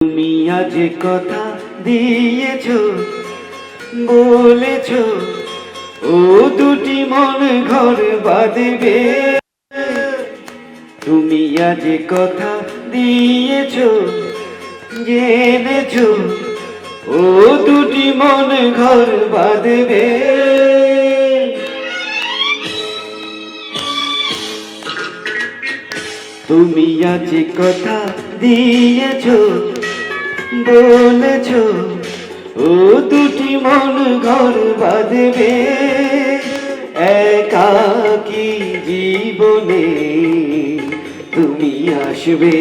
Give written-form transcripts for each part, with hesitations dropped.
তুমি আজ কথা দিয়েছো, বলেছো ও দুটি মন ঘর বাঁধবে। তুমি আজ কথা দিয়েছো, জেনেছো ও দুটি মন ঘর বাঁধবে। তুমি আজ কথা দিয়েছো, বলেছো ও দুটি মন ঘর বাঁধবে। একাকী জীবনে তুমি আসবে।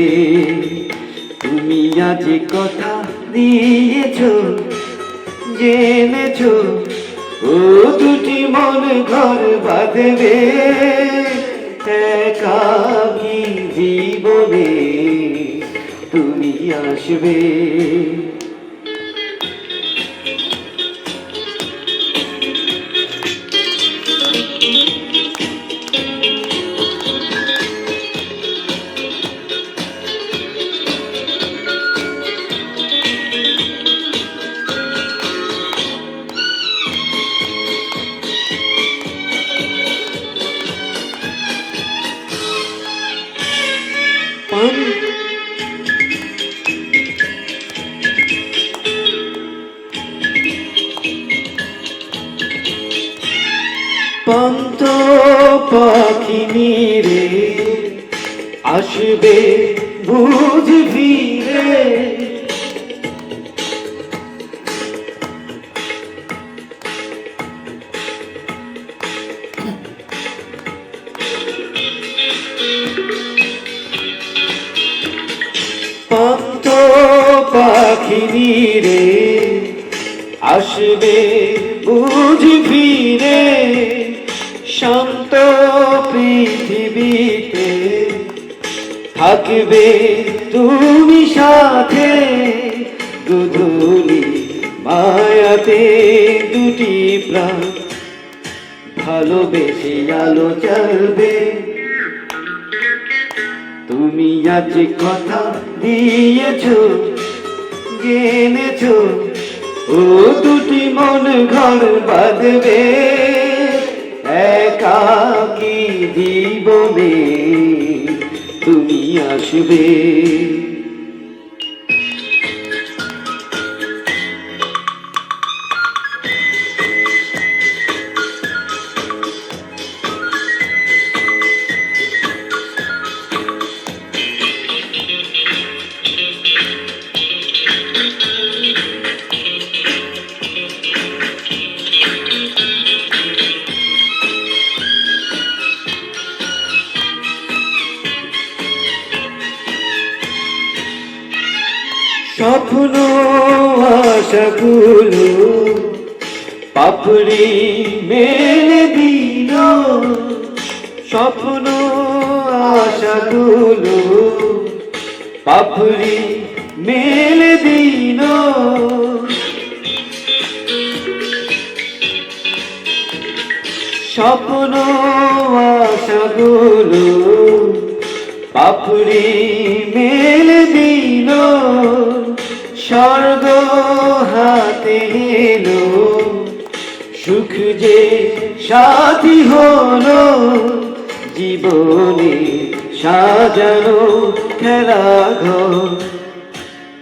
তুমি আজ কথা দিয়েছো, জেনেছো ও দুটি মন ঘর বাঁধবে। একাকী জীবনে তুমি আসবে। পান্ত পাখি নিরে আসবে বুঝ ফিরে। পান্ত পাখি নিরে আসবে বুঝ ফিরে। শান্ত পৃথিবীতে থাকবে তুমি সাথে। দুধুলি মায়াতে দুটি প্রাণ ভালোবেসে আলো জ্বলবে। তুমি আজ কথা দিয়েছো, জেনেছো ও দুটি মন ঘর বাঁধবে। একাকী জীবনে তুমি আসবে। স্বপ্ন আশাগুলো পাপড়ি মেলে দিল। স্বপ্ন আশাগুলো পাপড়ি মেলে দিল। স্বপ্ন আশাগুলো পাপড়ি মেলে দিল। স্বর্গ হাতে এলো, সুখ যে সাথী হলো। জীবনে সাজানো খেলা ঘর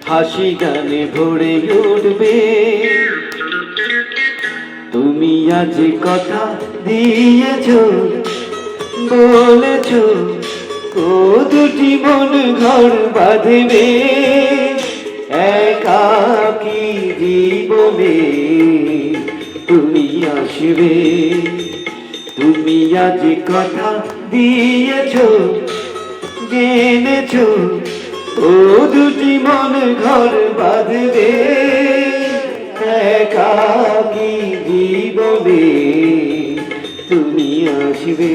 হাসি গানে ভরে উঠবে। তুমি আজ কথা দিয়েছো, বলেছো ও দুটি মন ঘর বাঁধবে। একাকী জীবনে তুমি আসবে। তুমি আজ কথা দিয়েছো, জেনেছো ও দুটি মন ঘর বাঁধবে। একাকী জীবনে তুমি আসবে।